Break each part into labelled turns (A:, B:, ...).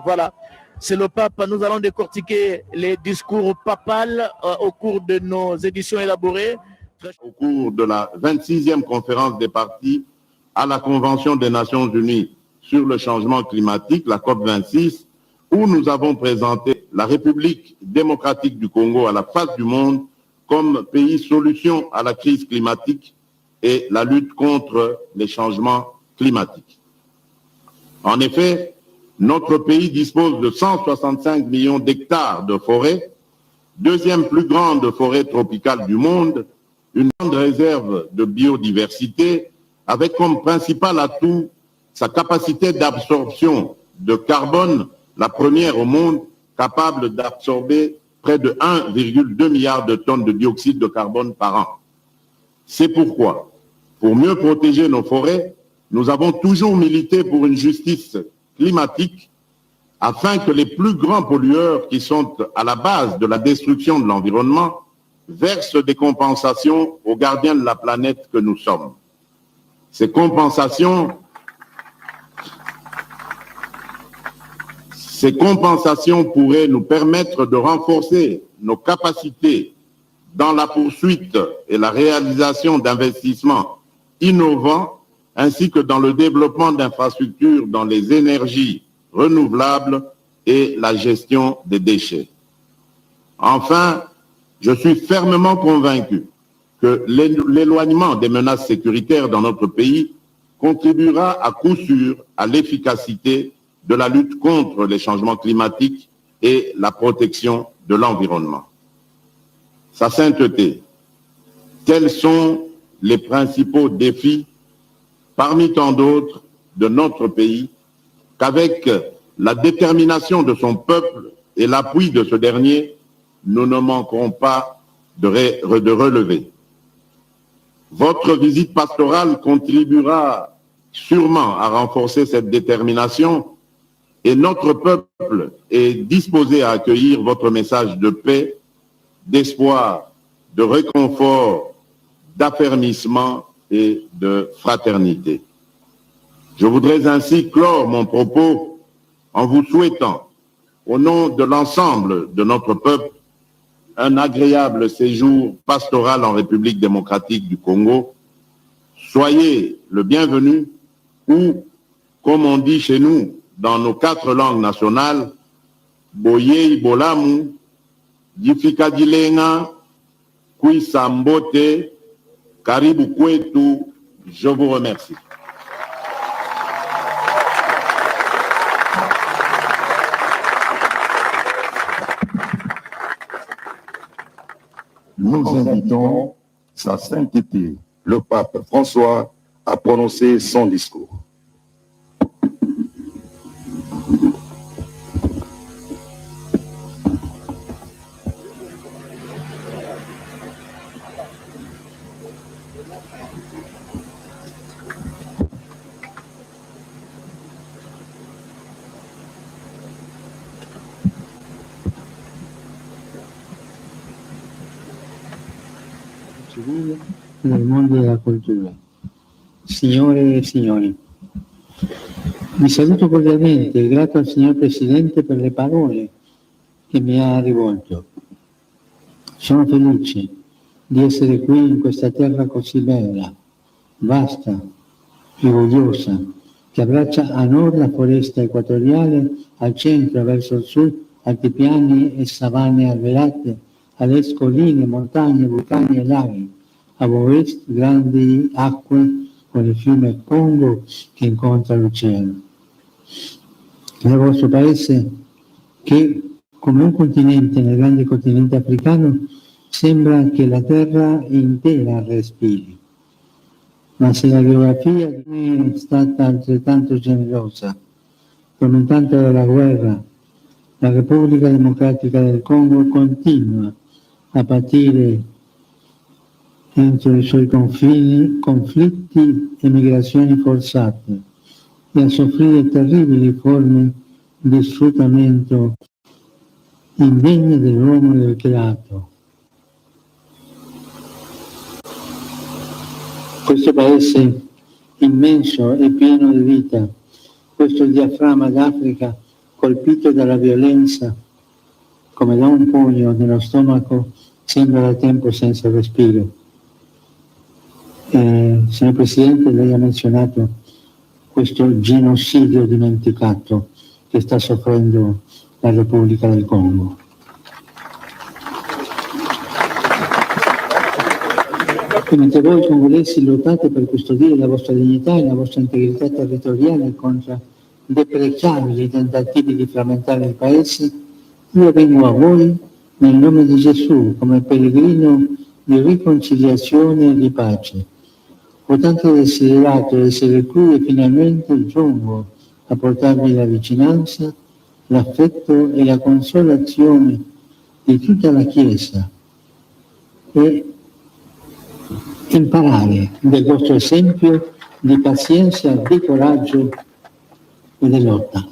A: Voilà, c'est le pape. Nous allons décortiquer les discours papales au cours de nos éditions élaborées.
B: Au cours de la 26e conférence des parties à la Convention des Nations Unies sur le changement climatique, la COP26, où nous avons présenté la République démocratique du Congo à la face du monde comme pays solution à la crise climatique et la lutte contre les changements climatiques. En effet, notre pays dispose de 165 millions d'hectares de forêt, deuxième plus grande forêt tropicale du monde, une grande réserve de biodiversité, avec comme principal atout sa capacité d'absorption de carbone, la première au monde, capable d'absorber près de 1,2 milliard de tonnes de dioxyde de carbone par an. C'est pourquoi, pour mieux protéger nos forêts, nous avons toujours milité pour une justice climatique afin que les plus grands pollueurs qui sont à la base de la destruction de l'environnement versent des compensations aux gardiens de la planète que nous sommes. Ces compensations pourraient nous permettre de renforcer nos capacités dans la poursuite et la réalisation d'investissements innovants ainsi que dans le développement d'infrastructures dans les énergies renouvelables et la gestion des déchets. Enfin, je suis fermement convaincu que l'éloignement des menaces sécuritaires dans notre pays contribuera à coup sûr à l'efficacité de la lutte contre les changements climatiques et la protection de l'environnement. Sa sainteté, quels sont les principaux défis parmi tant d'autres de notre pays qu'avec la détermination de son peuple et l'appui de ce dernier, nous ne manquerons pas de relever. Votre visite pastorale contribuera sûrement à renforcer cette détermination et notre peuple est disposé à accueillir votre message de paix, d'espoir, de réconfort, d'affermissement et de fraternité. Je voudrais ainsi clore mon propos en vous souhaitant, au nom de l'ensemble de notre peuple, un agréable séjour pastoral en République démocratique du Congo. Soyez le bienvenu ou, comme on dit chez nous, dans nos 4 langues nationales, Boye Bolamu, Yifika Dilenga, Kwisambote, Karibu Kwetu, je vous remercie.
C: Nous invitons Sa Sainteté, le pape François, à prononcer son discours.
D: Nel mondo della cultura. Signore e signori, vi saluto cordialmente e grato al signor Presidente per le parole che mi ha rivolto. Sono felice di essere qui in questa terra così bella, vasta, rigogliosa, che abbraccia a nord la foresta equatoriale, al centro verso il sud altipiani e savane alberate, all'est colline, montagne, vulcani e laghi, a ovest grandi acque con il fiume Congo che incontra l'oceano. Nel vostro paese, che come un continente nel grande continente africano, sembra che la terra intera respiri. Ma se la geografia è stata altrettanto generosa, tormentante dalla guerra, la Repubblica Democratica del Congo continua a patire entro i suoi confini conflitti e migrazioni forzate e a soffrire terribili forme di sfruttamento indegne dell'uomo e del creato. Questo paese immenso e pieno di vita, questo diaframma d'Africa colpito dalla violenza, come da un pugno nello stomaco, sembra da tempo senza respiro. Signor Presidente, lei ha menzionato questo genocidio dimenticato che sta soffrendo la Repubblica del Congo. E mentre voi congolesi lottate per custodire la vostra dignità e la vostra integrità territoriale contro deprecabili tentativi di frammentare il Paese, io vengo a voi nel nome di Gesù come pellegrino di riconciliazione e di pace. Ho tanto desiderato essere qui e finalmente giungo a portarvi la vicinanza, l'affetto e la consolazione di tutta la Chiesa e imparare del vostro esempio di pazienza, di coraggio e di lotta.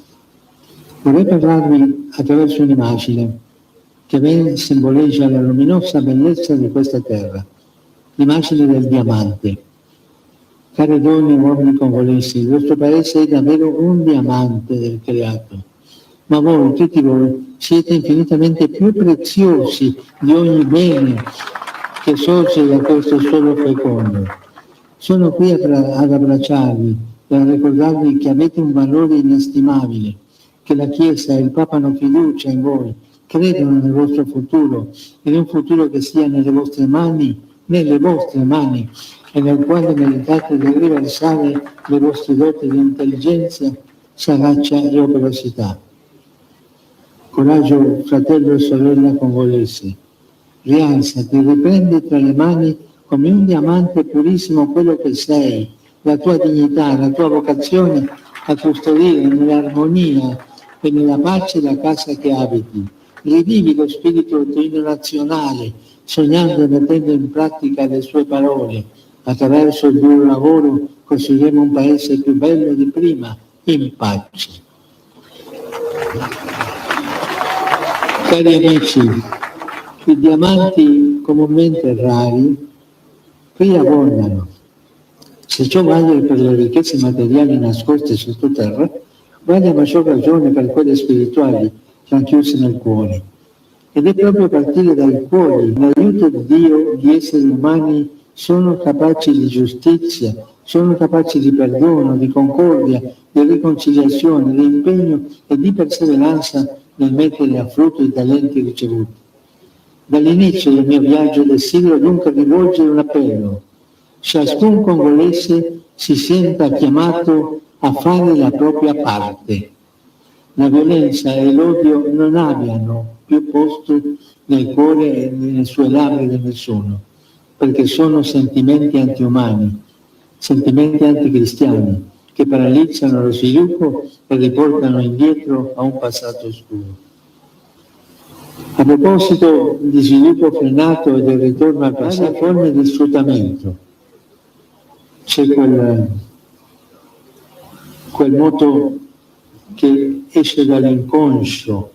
D: Vorrei parlarvi attraverso un'immagine che ben simboleggia la luminosa bellezza di questa terra, l'immagine del diamante. Care donne e uomini congolesi, il vostro paese è davvero un diamante creato, ma voi, tutti voi, siete infinitamente più preziosi di ogni bene che sorge da questo suolo fecondo. Sono qui ad abbracciarvi e a ricordarvi che avete un valore inestimabile, che la Chiesa e il Papa hanno fiducia in voi, credono nel vostro futuro, in un futuro che sia nelle vostre mani, e nel quale meritate di riversare le vostre doti di intelligenza, sagacia e operosità. Coraggio, fratello e sorella congolese, rialzati, riprendi tra le mani come un diamante purissimo quello che sei, la tua dignità, la tua vocazione a custodire nell'armonia e nella pace la casa che abiti. Rivivi lo spirito trino nazionale, sognando e mettendo in pratica le sue parole. Attraverso il duro lavoro costruiremo un paese più bello di prima, in pace. Cari amici, i diamanti comunemente rari qui abbondano. Se ciò vale per le ricchezze materiali nascoste sottoterra, vale a maggior ragione per quelle spirituali racchiuse nel cuore. Ed è proprio a partire dai cuori, l'aiuto di Dio, gli esseri umani sono capaci di giustizia, sono capaci di perdono, di concordia, di riconciliazione, di impegno e di perseveranza nel mettere a frutto i talenti ricevuti. Dall'inizio del mio viaggio desidero dunque rivolgere un appello. Ciascun congolese si senta chiamato a fare la propria parte. La violenza e l'odio non abbiano più posto nel cuore e nelle sue labbra di nessuno, perché sono sentimenti antiumani, sentimenti anticristiani, che paralizzano lo sviluppo e riportano indietro a un passato oscuro. A proposito di sviluppo frenato e del ritorno al passato, forme di sfruttamento, c'è quel moto che esce dall'inconscio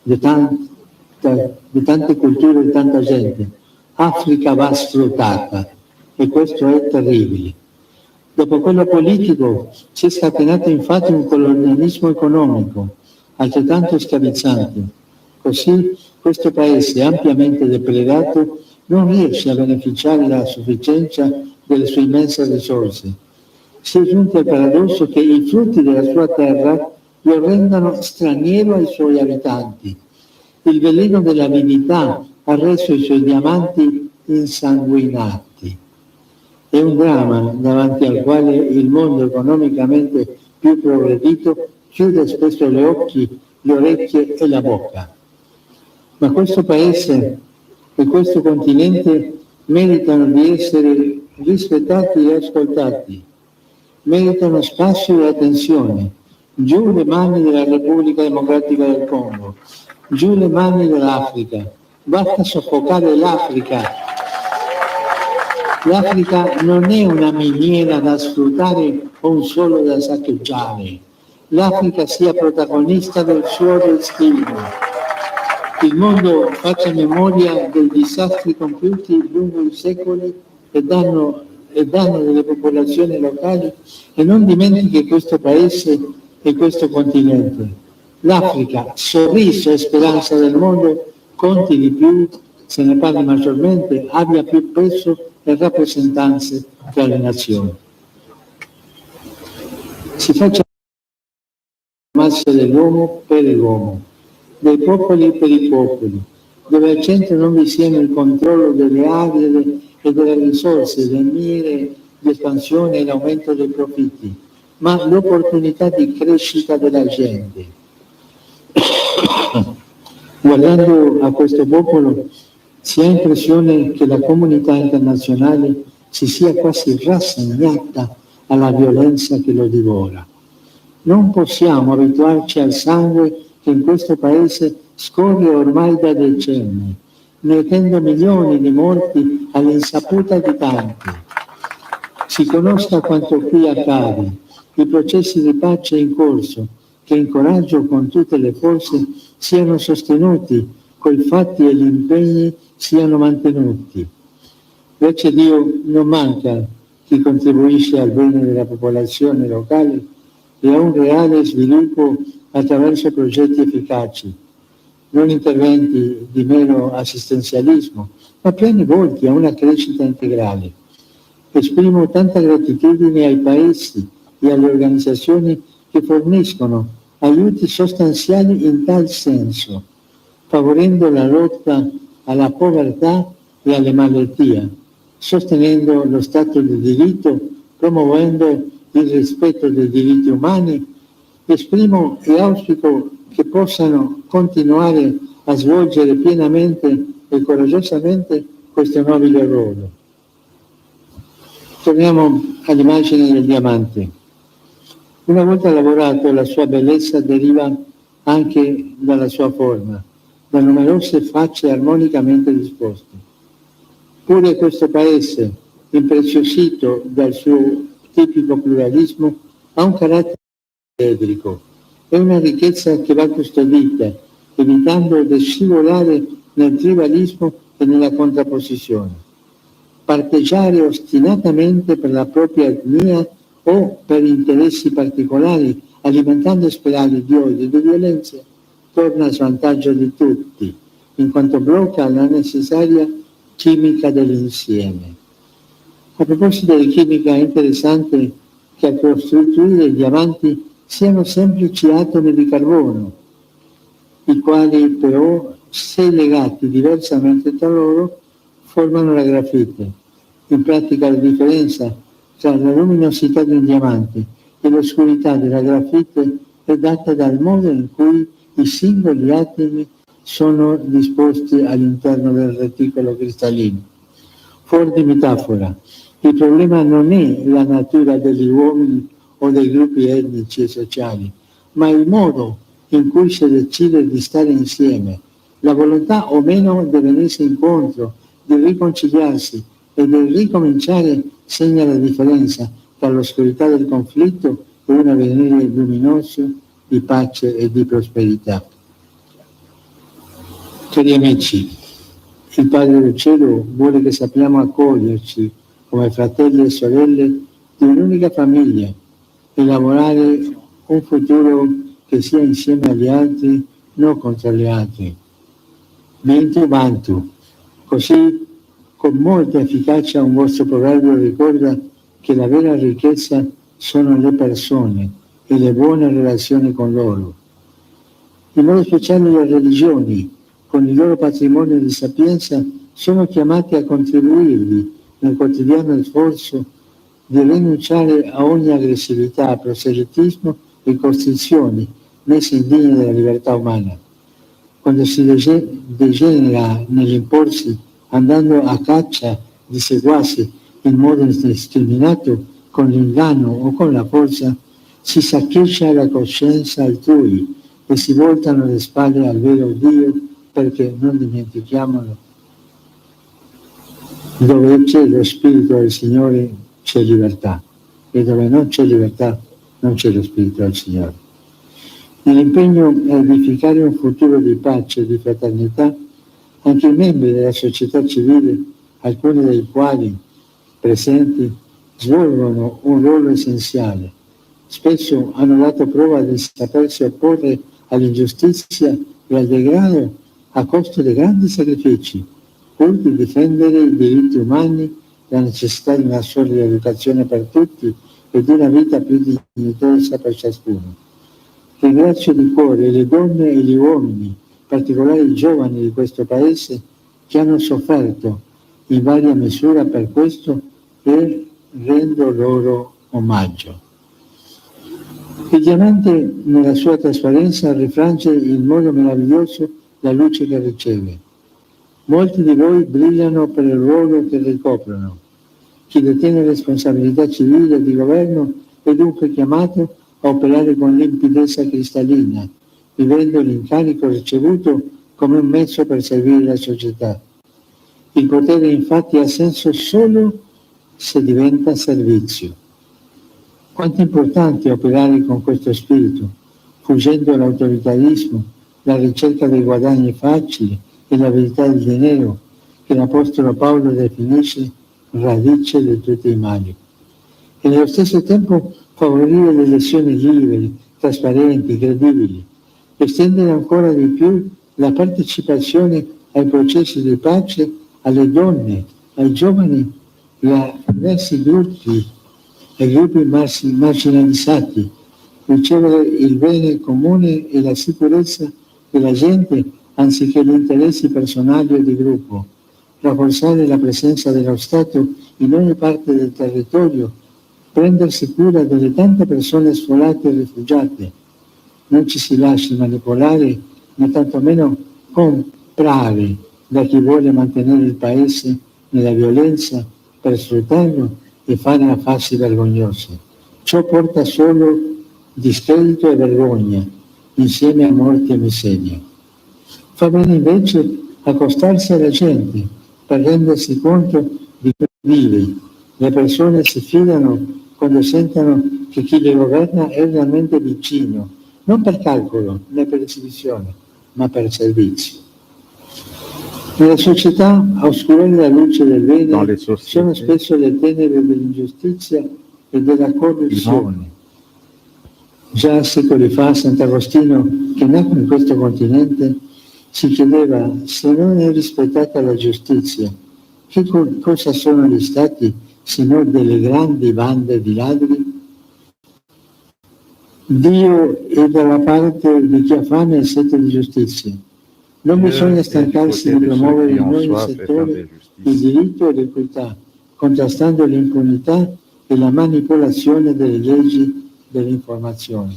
D: di tante culture, di tanta gente. Africa va sfruttata e questo è terribile. Dopo quello politico si è scatenato infatti un colonialismo economico altrettanto schiavizzante. Così questo paese ampiamente depredato non riesce a beneficiare della sufficienza delle sue immense risorse. Si è giunto al paradosso che i frutti della sua terra lo rendano straniero ai suoi abitanti. Il veleno dell'avidità ha reso i suoi diamanti insanguinati. È un dramma davanti al quale il mondo economicamente più progredito chiude spesso gli occhi, le orecchie e la bocca. Ma questo paese e questo continente meritano di essere rispettati e ascoltati, meritano spazio e attenzione. Giù le mani della Repubblica Democratica del Congo, giù le mani dell'Africa, basta soffocare l'Africa. L'Africa non è una miniera da sfruttare o un suolo da saccheggiare. L'Africa sia protagonista del suo destino. Il mondo faccia memoria dei disastri compiuti lungo i secoli e danno delle popolazioni locali e non dimentichi questo paese e questo continente. l'Africa, sorriso e speranza del mondo, conti di più, se ne parli maggiormente, abbia più peso e rappresentanze tra le nazioni. Si faccia la massa dell'uomo per l'uomo, dei popoli per i popoli, dove al centro non vi sia il controllo delle aree e delle risorse, le mire di espansione e l'aumento dei profitti, ma l'opportunità di crescita della gente. Guardando a questo popolo si ha impressione che la comunità internazionale si sia quasi rassegnata alla violenza che lo divora. Non possiamo abituarci al sangue che in questo paese scorre ormai da decenni, mettendo milioni di morti all'insaputa di tanti. Si conosca quanto qui accade, i processi di pace in corso, che incoraggio con tutte le forze siano sostenuti, coi fatti e gli impegni siano mantenuti. Invece Dio non manca chi contribuisce al bene della popolazione locale e a un reale sviluppo attraverso progetti efficaci, non interventi di mero assistenzialismo, ma piani volti a una crescita integrale. Esprimo tanta gratitudine ai paesi e alle organizzazioni che forniscono aiuti sostanziali in tal senso, favorendo la lotta alla povertà e alle malattie, sostenendo lo Stato di diritto, promuovendo il rispetto dei diritti umani. Esprimo e auspico che possano continuare a svolgere pienamente e coraggiosamente questo nobile ruolo. Torniamo all'immagine del diamante. Una volta lavorato, la sua bellezza deriva anche dalla sua forma, da numerose facce armonicamente disposte. Pure questo paese, impreziosito dal suo tipico pluralismo, ha un carattere edrico. È una ricchezza che va custodita, evitando di scivolare nel tribalismo e nella contrapposizione. Parteggiare ostinatamente per la propria etnia o per interessi particolari, alimentando spirali di odio e di violenza, torna a svantaggio di tutti, in quanto blocca la necessaria chimica dell'insieme. A proposito di chimica, è interessante che a costituire i diamanti siano semplici atomi di carbono, i quali però, se legati diversamente tra loro, formano la grafite. In pratica la differenza tra la luminosità di un diamante e l'oscurità della grafite è data dal modo in cui i singoli atomi sono disposti all'interno del reticolo cristallino. Fuori di metafora, il problema non è la natura degli uomini o dei gruppi etnici e sociali, ma il modo in cui si decide di stare insieme, la volontà o meno di venirsi incontro, di riconciliarsi e di ricominciare segna la differenza tra l'oscurità del conflitto e un avvenire luminoso di pace e di prosperità. Cari amici, il Padre del Cielo vuole che sappiamo accoglierci come fratelli e sorelle di un'unica famiglia e lavorare un futuro che sia insieme agli altri, non contro gli altri. Bintu Bantu. Così, con molta efficacia, un vostro proverbio ricorda che la vera ricchezza sono le persone e le buone relazioni con loro. In modo speciale le religioni, con il loro patrimonio di sapienza, sono chiamati a contribuirvi nel quotidiano sforzo di rinunciare a ogni aggressività, proselitismo e costrizioni messe indegne della libertà umana. Quando si degenera nell'imporsi andando a caccia di seguaci in modo indiscriminato, con l'inganno o con la forza, si saccheggia la coscienza altrui e si voltano le spalle al vero Dio, perché non dimentichiamolo, dove c'è lo Spirito del Signore c'è libertà, e dove non c'è libertà non c'è lo Spirito del Signore. Nell'impegno a edificare un futuro di pace e di fraternità, anche i membri della società civile, alcuni dei quali presenti, svolgono un ruolo essenziale. Spesso hanno dato prova di sapersi opporre all'ingiustizia e al degrado a costo di grandi sacrifici, pur di difendere i diritti umani, la necessità di una solida educazione per tutti e di una vita più dignitosa per ciascuno. Ringrazio di cuore le donne e gli uomini, in particolare i giovani di questo Paese, che hanno sofferto in varia misura per questo e rendo loro omaggio. Il diamante nella sua trasparenza rifrange in modo meraviglioso la luce che riceve. Molti di voi brillano per il ruolo che ricoprono. Chi detiene responsabilità civile e di governo è dunque chiamato a operare con limpidezza cristallina, vivendo l'incarico ricevuto come un mezzo per servire la società. Il potere infatti ha senso solo se diventa servizio. Quanto è importante operare con questo spirito, fuggendo l'autoritarismo, la ricerca dei guadagni facili e la verità del denaro, che l'Apostolo Paolo definisce radice di tutti i mali. E nello stesso tempo favorire le elezioni liberi, trasparenti, credibili, estendere ancora di più la partecipazione ai processi di pace alle donne, ai giovani e a diversi gruppi, ai gruppi marginalizzati, ricevere il bene comune e la sicurezza della gente anziché gli interessi personali o di gruppo, rafforzare la presenza dello Stato in ogni parte del territorio, prendersi cura delle tante persone sfolate e rifugiate. Non ci si lasci manipolare, né tantomeno comprare da chi vuole mantenere il Paese nella violenza per sfruttarlo e fare affari vergognosi. Ciò porta solo discredito e vergogna, insieme a morte e miseria. Fa bene invece accostarsi alla gente per rendersi conto di come vive. Le persone si fidano quando sentono che chi le governa è realmente vicino, non per calcolo né per esibizione, ma per servizio. Nella società a oscurare la luce del bene sono spesso le tenebre dell'ingiustizia e della corruzione. Già secoli fa Sant'Agostino, che nacque in questo continente, si chiedeva: se non è rispettata la giustizia, che cosa sono gli stati se non delle grandi bande di ladri? Dio è dalla parte di chi ha fame e sete di giustizia. Non bisogna stancarsi di promuovere in ogni settore il diritto e l'equità, contrastando l'impunità e la manipolazione delle leggi dell'informazione.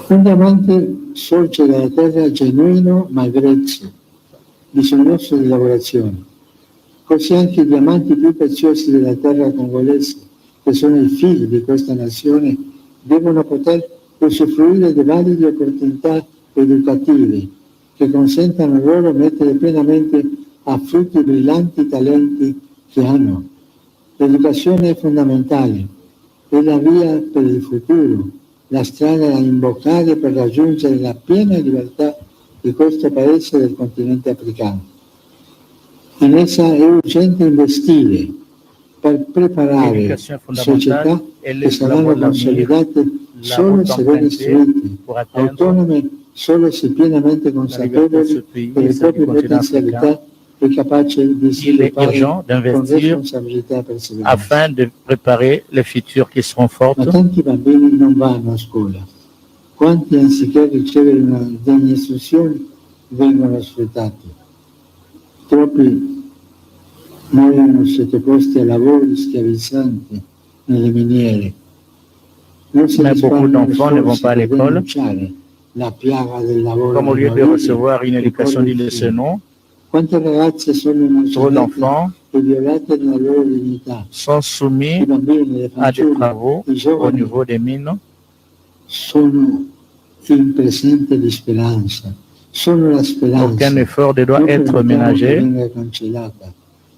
D: Un diamante sorge dalla terra genuino ma grezzo, bisognoso di lavorazione. Così anche i diamanti più preziosi della terra congolese, che sono i figli di questa nazione, devono poter usufruire di valide opportunità educative che consentano loro di mettere pienamente a frutto i brillanti talenti che hanno. L'educazione è fondamentale, è la via per il futuro, la strada da imboccare per raggiungere la piena libertà di questo paese del continente africano. In essa è urgente investire per preparare società che saranno consolidate solo se ben istruite, autonome solo se pienamente consapevoli delle proprie potenzialità e capaci di sviluppare con responsabilità e perseveranza.
A: Afin de préparer les futurs qui seront fortes.
D: Ma tanti bambini non vanno a scuola. Quanti, anziché ricevere una degna istruzione, vengono sfruttati. Troppi muoiono sottoposti a lavori schiavizzanti nelle miniere.
A: Mais beaucoup d'enfants ne vont pas à l'école. Comme au lieu de recevoir une éducation digne de ce nom, trop d'enfants sont soumis à des travaux au niveau des mines. Aucun effort ne doit être ménagé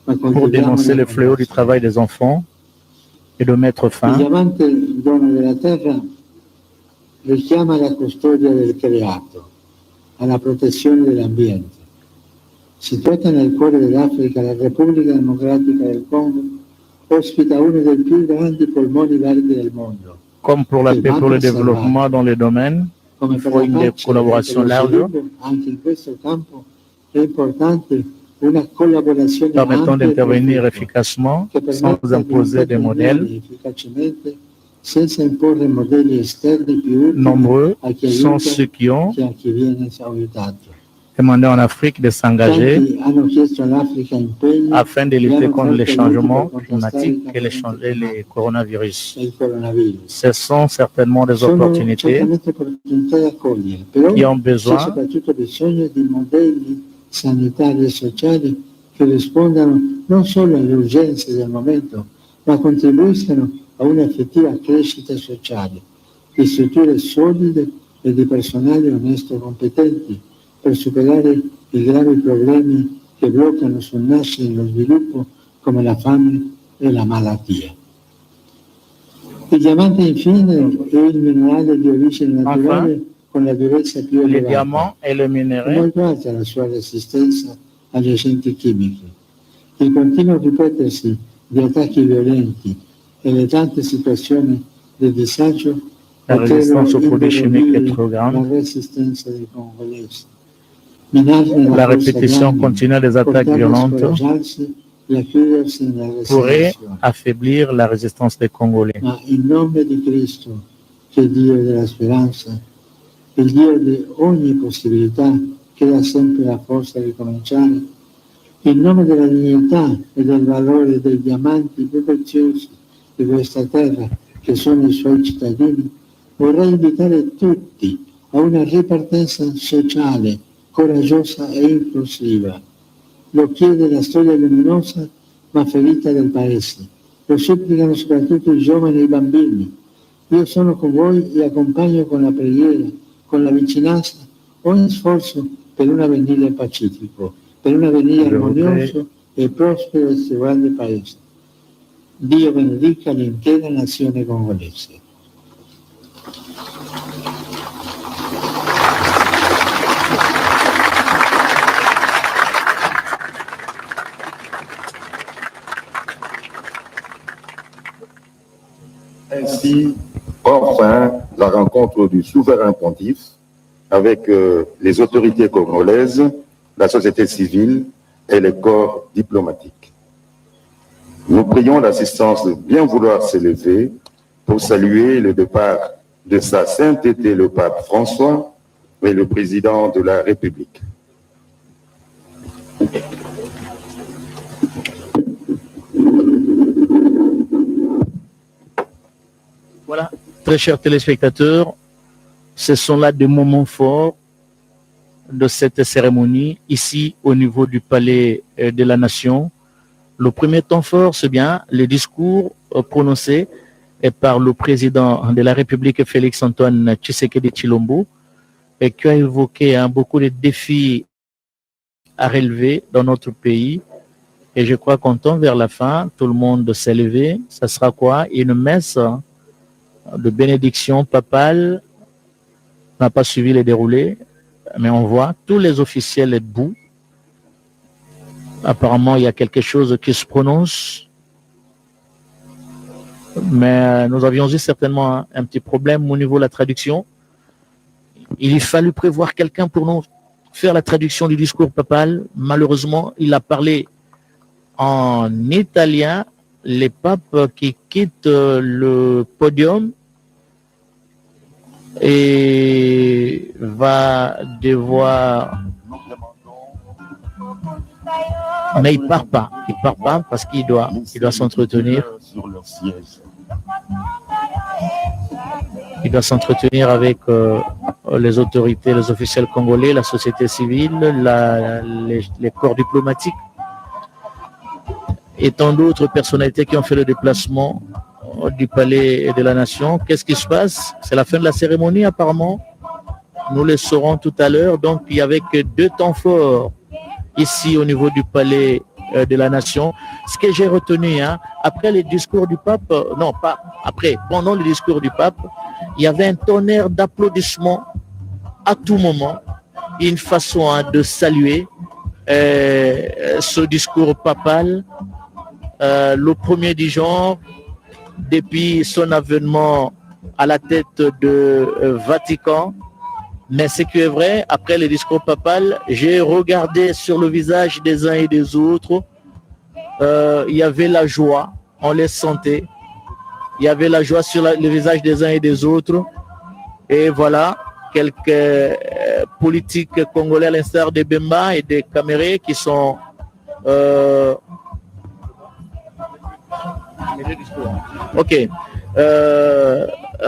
A: pour dénoncer le fléau du travail des enfants e de mettere fin.
D: Il diamante, il dono della terra, richiama la custodia del creato, alla protezione dell'ambiente. Situata nel cuore dell'Africa, la Repubblica Democratica del Congo ospita uno dei più grandi polmoni verdi del mondo.
A: Comme pour la paix, pour le développement dans les domaines,
D: come
A: Il
D: per
A: faut
D: la
A: une
D: pace
A: collaboration
D: e lo
A: large
D: sviluppo, anche in questo campo è importante una collaborazione
A: permettant
D: ampia e
A: d'intervenir
D: proficua
A: efficacement
D: che
A: sans
D: permetta di
A: imposer des modèles
D: intervenire efficacemente senza imporre modelli esterni più utili
A: nombreux
D: a chi
A: sont
D: aiuta
A: ceux qui ont
D: che a chi viene aiutato.
A: demandé en Afrique de s'engager
D: Tanti hanno chiesto all'Africa impegni
A: afin de
D: e
A: lutter
D: hanno
A: contre les
D: offerto aiuti per
A: changements
D: contrastare i
A: climatiques et
D: cambiamenti
A: les
D: climatici
A: coronavirus.
D: e il coronavirus.
A: Ce sont certainement des
D: Sono
A: opportunités
D: certamente opportunità da cogliere, però
A: qui ont
D: c'è
A: besoin
D: soprattutto bisogno di modelli sanitari e sociali che rispondano non solo alle urgenze del momento, ma contribuiscano a un'effettiva crescita sociale, di strutture solide e di personale onesto e competenti per superare i gravi problemi che bloccano sul nascere lo sviluppo come la fame e la malattia. Il diamante infine è il minerale di origine naturale con la durezza più
A: le
D: elevata.
A: diamant et le
D: È
A: minerai.
D: molto alta la sua resistenza agli agenti chimici. Il continuo ripetersi di attacchi violenti e le tante situazioni di disagio
A: La résistance aux produits chimiques est trop
D: la
A: grande.
D: resistenza dei congolesi.
A: La répétition continue des attaques violentes pourrait affaiblir la résistance des Congolais.
D: Ma in nome di Cristo, che è Dio della speranza, il Dio di ogni possibilità, che dà sempre la forza di ricominciare, in nome della dignità e del valore dei diamanti più preziosi di questa terra, che sono i suoi cittadini, vorrei invitare tutti a una ripartenza sociale, coraggiosa e inclusiva. Lo chiede la storia luminosa ma ferita del Paese. Lo supplicano soprattutto i giovani e i bambini. Io sono con voi e accompagno con la preghiera, con la vicinanza, ogni sforzo per un avvenire pacifico, per un avvenire armonioso e prospero di questo grande Paese. Dio benedica l'intera nazione congolese.
C: Ainsi, enfin, la rencontre du souverain pontife avec les autorités congolaises, la société civile et les corps diplomatiques. Nous prions l'assistance de bien vouloir s'élever pour saluer le départ de sa sainteté le pape François et le président de la République.
A: Voilà, très chers téléspectateurs, ce sont là des moments forts de cette cérémonie, ici au niveau du Palais de la Nation. Le premier temps fort, c'est bien le discours prononcé par le président de la République, Félix-Antoine Tshisekedi Tshilombo, et qui a évoqué beaucoup de défis à relever dans notre pays. Et je crois qu'on tend vers la fin, tout le monde s'est levé. Ça sera quoi? Une messe de bénédiction papale n'a pas suivi les déroulés, mais on voit tous les officiels debout. Apparemment, il y a quelque chose qui se prononce, mais nous avions eu certainement un petit problème au niveau de la traduction. Il fallu prévoir quelqu'un pour nous faire la traduction du discours papal. Malheureusement, il a parlé en italien. Les papes qui quittent le podium et va devoir... Mais il part pas parce qu'il doit s'entretenir. Il doit s'entretenir avec les autorités, les officiels congolais, la société civile, les corps diplomatiques et tant d'autres personnalités qui ont fait le déplacement du Palais de la Nation. Qu'est-ce qui se passe? C'est la fin de la cérémonie apparemment. Nous le saurons tout à l'heure. Donc il y avait que 2 temps forts ici au niveau du Palais de la Nation. Ce que j'ai retenu, après le discours du pape, non pas après, pendant le discours du pape, il y avait un tonnerre d'applaudissements à tout moment, une façon de saluer ce discours papal, le premier du genre, depuis son avènement à la tête de Vatican, Mais ce qui est vrai, après le discours papal, j'ai regardé sur le visage des uns et des autres, il y avait la joie, on les sentait. Il y avait la joie sur le visage des uns et des autres. Et voilà, quelques politiques congolais à l'instar de Bemba et de Kamere qui sont... Ok.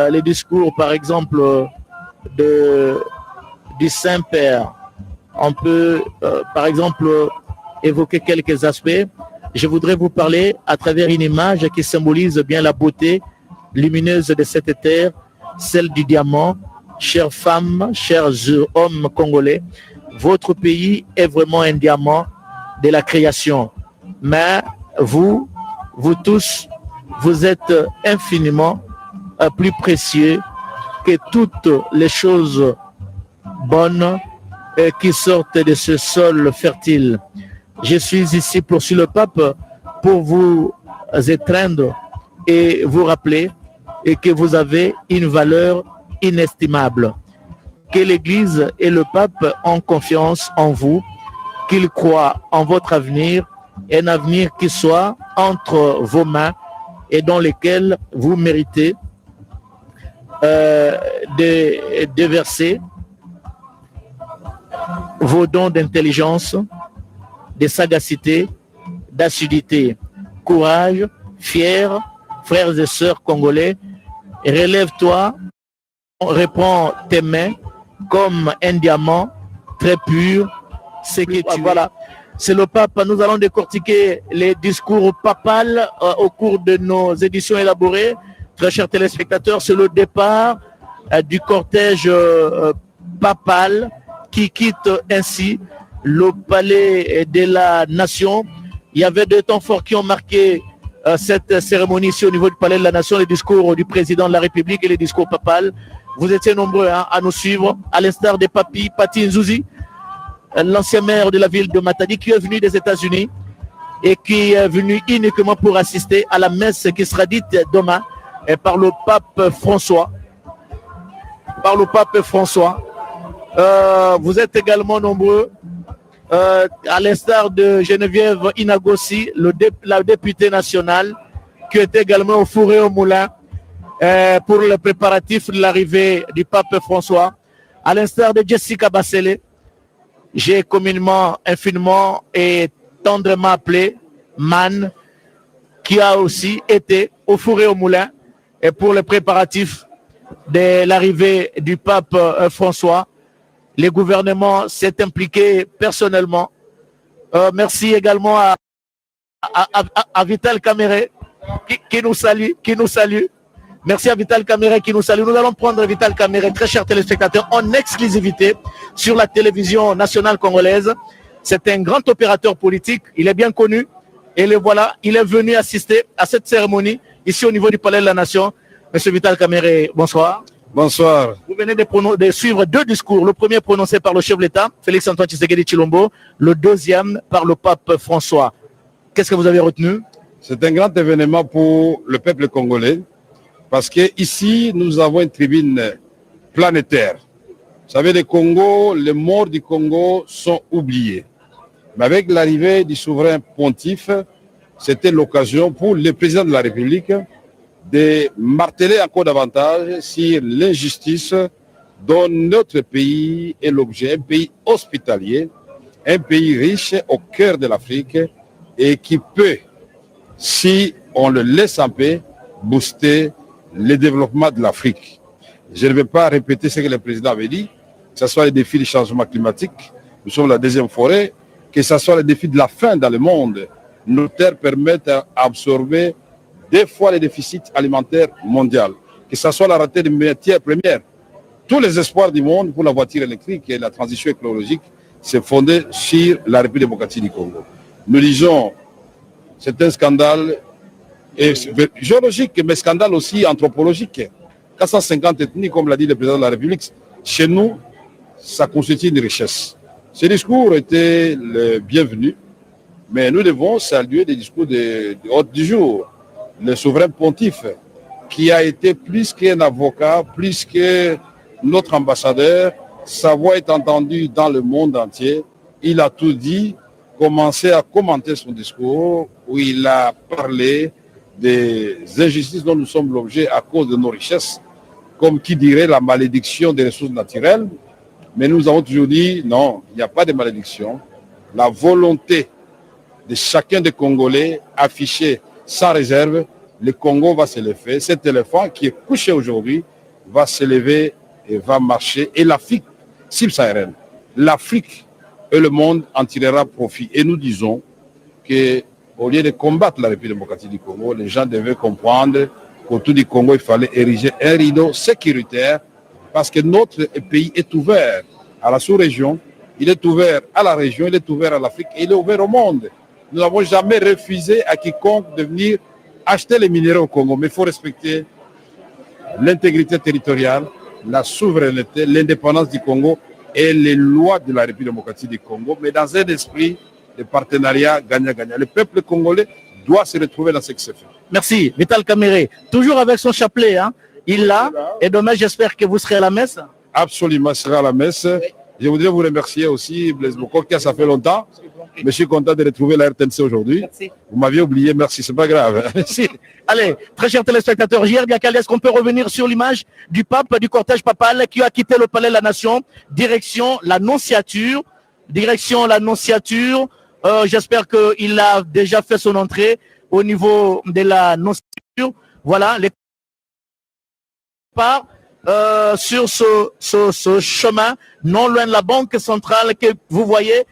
A: Les discours, par exemple, du Saint-Père, on peut, par exemple, évoquer quelques aspects. Je voudrais vous parler à travers une image qui symbolise bien la beauté lumineuse de cette terre, celle du diamant. Chères femmes, chers hommes congolais, votre pays est vraiment un diamant de la création. Mais vous tous, vous êtes infiniment plus précieux que toutes les choses bonnes qui sortent de ce sol fertile. Je suis ici, poursuit le pape, pour vous étreindre et vous rappeler et que vous avez une valeur inestimable. Que l'Église et le pape ont confiance en vous, qu'ils croient en votre avenir, un avenir qui soit entre vos mains et dans lequel vous méritez de verser vos dons d'intelligence, de sagacité, d'assiduité. Courage, fiers, frères et sœurs congolais, relève-toi, reprends tes mains comme un diamant très pur. C'est que tu voilà. C'est le pape. Nous allons décortiquer les discours papales au cours de nos éditions élaborées. Très chers téléspectateurs, c'est le départ du cortège papal qui quitte ainsi le palais de la nation. Il y avait deux temps forts qui ont marqué cette cérémonie ici au niveau du palais de la nation, les discours du président de la République et les discours papales. Vous étiez nombreux à nous suivre, à l'instar de Pati Nzouzi, l'ancien maire de la ville de Matadi, qui est venu des États-Unis et qui est venu uniquement pour assister à la messe qui sera dite demain par le pape François. Vous êtes également nombreux, à l'instar de Geneviève Inagossi, la députée nationale, qui est également au four et au moulin pour le préparatif de l'arrivée du pape François. À l'instar de Jessica Bassele, j'ai communément, infiniment et tendrement appelé Man, qui a aussi été au four et au moulin et pour le préparatif de l'arrivée du pape François. Le gouvernement s'est impliqué personnellement. Merci également à Vital Kamere qui nous salue. Merci à Vital Kamere qui nous salue. Nous allons prendre Vital Kamere, très chers téléspectateurs, en exclusivité sur la télévision nationale congolaise. C'est un grand opérateur politique. Il est bien connu. Et le voilà, il est venu assister à cette cérémonie ici au niveau du Palais de la Nation. Monsieur Vital Kamere, bonsoir.
E: Bonsoir.
A: Vous venez de suivre deux discours. Le premier prononcé par le chef de l'État, Félix Antoine Tshisekedi Tshilombo. Le deuxième par le pape François. Qu'est-ce que vous avez retenu?
E: C'est un grand événement pour le peuple congolais parce qu'ici, nous avons une tribune planétaire. Vous savez, les morts du Congo sont oubliés. Mais avec l'arrivée du souverain pontife, c'était l'occasion pour le président de la République de marteler encore davantage sur l'injustice dont notre pays est l'objet, un pays hospitalier, un pays riche au cœur de l'Afrique et qui peut, si on le laisse en paix, booster le développement de l'Afrique. Je ne vais pas répéter ce que le président avait dit, que ce soit les défis du changement climatique, nous sommes la deuxième forêt, que ce soit les défis de la faim dans le monde. Nos terres permettent d'absorber 2 fois les déficits alimentaires mondiaux, que ce soit la rareté des matières premières. Tous les espoirs du monde pour la voiture électrique et la transition écologique s'est fondé sur la République démocratique du Congo. Nous disons, c'est un scandale géologique, mais scandale aussi anthropologique. 450 ethnies, comme l'a dit le président de la République, chez nous, ça constitue une richesse. Ce discours était le bienvenu, mais nous devons saluer des discours de hôte du jour. Le souverain pontife, qui a été plus qu'un avocat, plus que notre ambassadeur, sa voix est entendue dans le monde entier. Il a tout dit, commencé à commenter son discours où il a parlé des injustices dont nous sommes l'objet à cause de nos richesses, comme qui dirait la malédiction des ressources naturelles. Mais nous avons toujours dit non, il n'y a pas de malédiction. La volonté de chacun des Congolais affichée sans réserve, le Congo va se lever. Cet éléphant qui est couché aujourd'hui va se lever et va marcher. Et l'Afrique subsaharienne, l'Afrique et le monde en tirera profit. Et nous disons qu'au lieu de combattre la République démocratique du Congo, les gens devaient comprendre qu'autour du Congo, il fallait ériger un rideau sécuritaire parce que notre pays est ouvert à la sous-région, il est ouvert à la région, il est ouvert à l'Afrique et il est ouvert au monde. Nous n'avons jamais refusé à quiconque de venir acheter les minéraux au Congo, mais il faut respecter l'intégrité territoriale, la souveraineté, l'indépendance du Congo et les lois de la République démocratique du Congo, mais dans un esprit de partenariat gagnant-gagnant. Le peuple congolais doit se retrouver dans ce qui se fait.
A: Merci, Vital Kamere. Toujours avec son chapelet, hein. Il l'a. Et demain, j'espère que vous serez à la messe.
E: Absolument, je serai à la messe. Oui. Je voudrais vous remercier aussi, Blaise Bokokia, ça fait longtemps. Mais je suis content de retrouver la RTNC aujourd'hui. Vous m'aviez oublié, merci, c'est pas grave.
A: Merci. Allez, très chers téléspectateurs, J.R. Diakali, est-ce qu'on peut revenir sur l'image du pape, du cortège papal qui a quitté le palais de la Nation, direction l'Annonciature. J'espère qu'il a déjà fait son entrée au niveau de l'Annonciature. Voilà, les part sur ce chemin, non loin de la banque centrale que vous voyez.